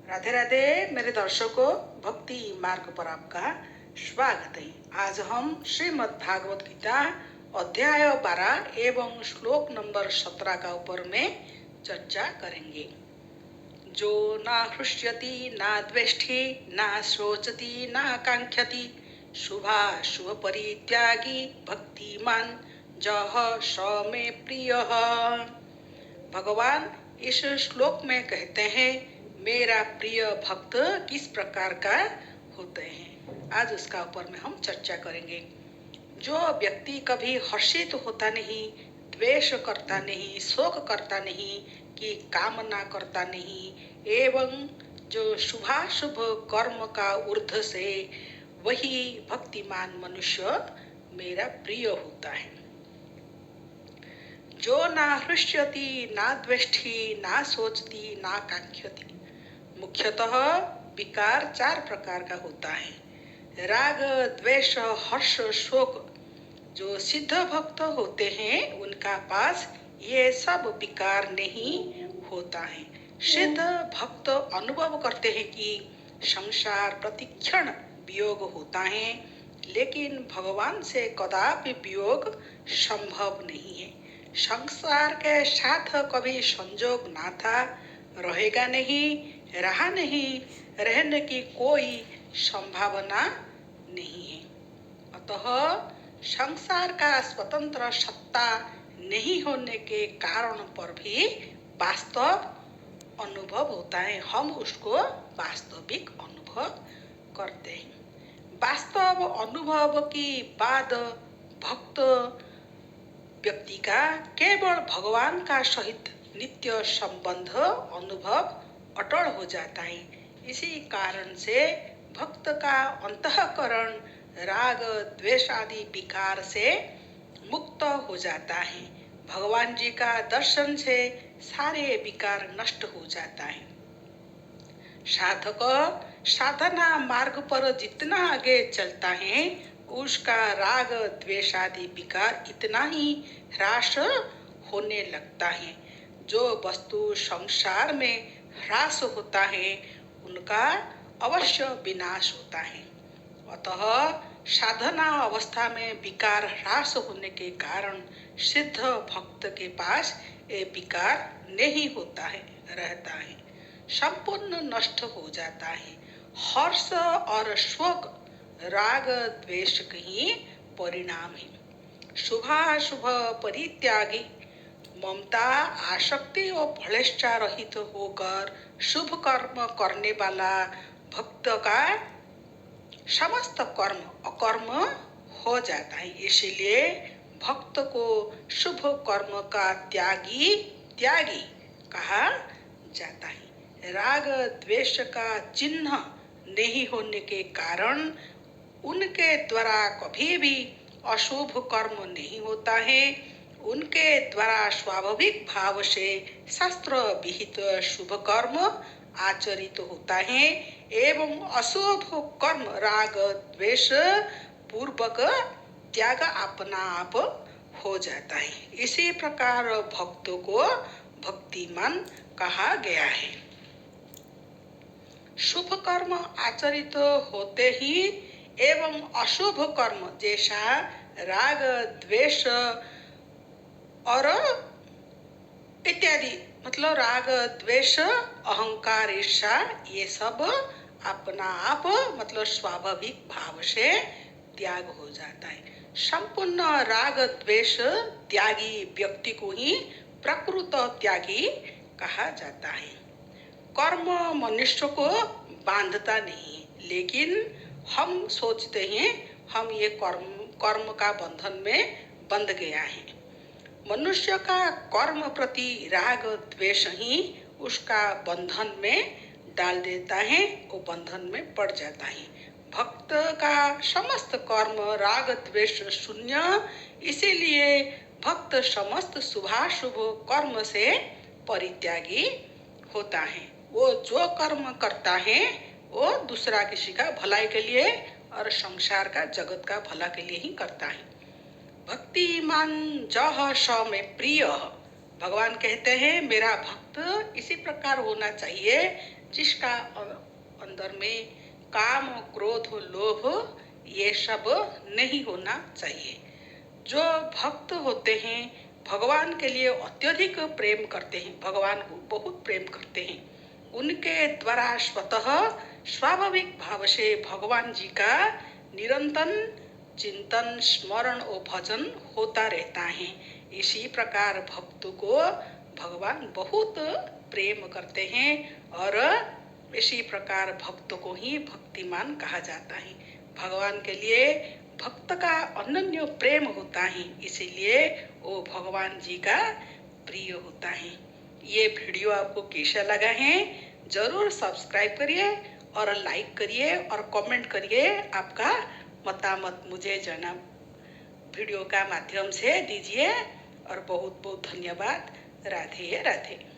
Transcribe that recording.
राधे राधे मेरे दर्शकों, भक्ति मार्ग पर आपका स्वागत है। आज हम श्रीमद् भागवत गीता अध्याय 12 एवं श्लोक नंबर 17 का ऊपर में चर्चा करेंगे। जो ना हृष्यति ना द्वेष्टि ना शोचति ना कांक्षति शुभा शुभ परित्यागी भक्तिमान जह स मे प्रियः। भगवान इस श्लोक में कहते हैं, मेरा प्रिय भक्त किस प्रकार का होते हैं। आज उसका ऊपर में हम चर्चा करेंगे। जो व्यक्ति कभी हर्षित होता नहीं, द्वेष करता नहीं, शोक करता नहीं, कि कामना करता नहीं, एवं जो शुभाशुभ कर्म का ऊर्ध्व से, वही भक्तिमान मनुष्य मेरा प्रिय होता है। जो ना हृष्यति ना द्वेष्टि ना सोचती ना कांक्षति। मुख्यतः विकार 4 प्रकार का होता है। राग द्वेष हर्ष शोक। जो सिद्ध भक्त होते हैं उनका पास ये सब विकार नहीं होता है। सिद्ध भक्त अनुभव करते हैं कि संसार प्रतिक्षण वियोग होता है, लेकिन भगवान से कदापि वियोग संभव नहीं है। संसार के साथ कभी संजोग ना था, रहेगा नहीं, रहा नहीं, रहने की कोई संभावना नहीं है। अतः संसार का स्वतंत्र सत्ता नहीं होने के कारण पर भी वास्तव अनुभव होता है। हम उसको वास्तविक अनुभव करते हैं। वास्तव अनुभव की बाद भक्त व्यक्ति का केवल भगवान का सहित नित्य संबंध अनुभव अटल हो जाता है। इसी कारण से भक्त का अंतःकरण राग द्वेष आदि विकार से मुक्त हो जाता है। भगवान जी का दर्शन से सारे विकार नष्ट हो जाता है। साधक साधना मार्ग पर जितना आगे चलता है, उसका राग द्वेष आदि विकार इतना ही ह्रास होने लगता है। जो वस्तु संसार में ह्रास होता है, उनका अवश्य विनाश होता है। अतः साधना अवस्था में विकार ह्रास होने के कारण सिद्ध भक्त के पास ये विकार नहीं होता है, रहता है, संपूर्ण नष्ट हो जाता है। हर्ष और शोक राग द्वेष के ही परिणाम है। शुभाशुभ परित्यागी ममता आसक्ति और भ्रष्टा रहित होकर शुभ कर्म करने वाला भक्त का समस्त कर्म अकर्म हो जाता है। इसलिए भक्त को शुभ कर्म का त्यागी त्यागी कहा जाता है। राग द्वेष का चिन्ह नहीं होने के कारण उनके द्वारा कभी भी अशुभ कर्म नहीं होता है। उनके द्वारा स्वाभाविक भाव से शास्त्र विहित शुभ कर्म आचरित होता है एवं अशुभ कर्म राग द्वेष पूर्वक त्याग अपना आप हो जाता है। इसी प्रकार भक्तों को भक्तिमान कहा गया है। शुभ कर्म आचरित होते ही एवं अशुभ कर्म जैसा राग द्वेष और इत्यादि, मतलब राग द्वेष अहंकार ईर्ष्या, ये सब अपना आप मतलब स्वाभाविक भाव से त्याग हो जाता है। संपूर्ण राग द्वेष त्यागी व्यक्ति को ही प्रकृत त्यागी कहा जाता है। कर्म मनुष्य को बांधता नहीं, लेकिन हम सोचते हैं हम ये कर्म का बंधन में बंध गया है। मनुष्य का कर्म प्रति राग द्वेष ही उसका बंधन में डाल देता है, वो बंधन में पड़ जाता है। भक्त का समस्त कर्म राग द्वेष शून्य, इसीलिए भक्त समस्त शुभाशुभ कर्म से परित्यागी होता है। वो जो कर्म करता है वो दूसरा किसी का भलाई के लिए और संसार का जगत का भला के लिए ही करता है। भक्तिमान जह स में प्रिय। भगवान कहते हैं मेरा भक्त इसी प्रकार होना चाहिए जिसका अंदर में काम, क्रोध, लोभ ये सब नहीं होना चाहिए। जो भक्त होते हैं भगवान के लिए अत्यधिक प्रेम करते हैं, भगवान को बहुत प्रेम करते हैं, उनके द्वारा स्वतः स्वाभाविक भाव से भगवान जी का निरंतर चिंतन, स्मरण और भजन होता रहता है। इसी प्रकार भक्तों को भगवान बहुत प्रेम करते हैं और इसी प्रकार भक्तों को ही भक्तिमान कहा जाता है। भगवान के लिए भक्त का अनन्य प्रेम होता है, इसीलिए वो भगवान जी का प्रिय होता है। ये वीडियो आपको कैसा लगा है जरूर सब्सक्राइब करिए और लाइक करिए और कमेंट करिए, आपका मतामत मुझे जना वीडियो का माध्यम से दीजिए और बहुत बहुत धन्यवाद। राधे राधे।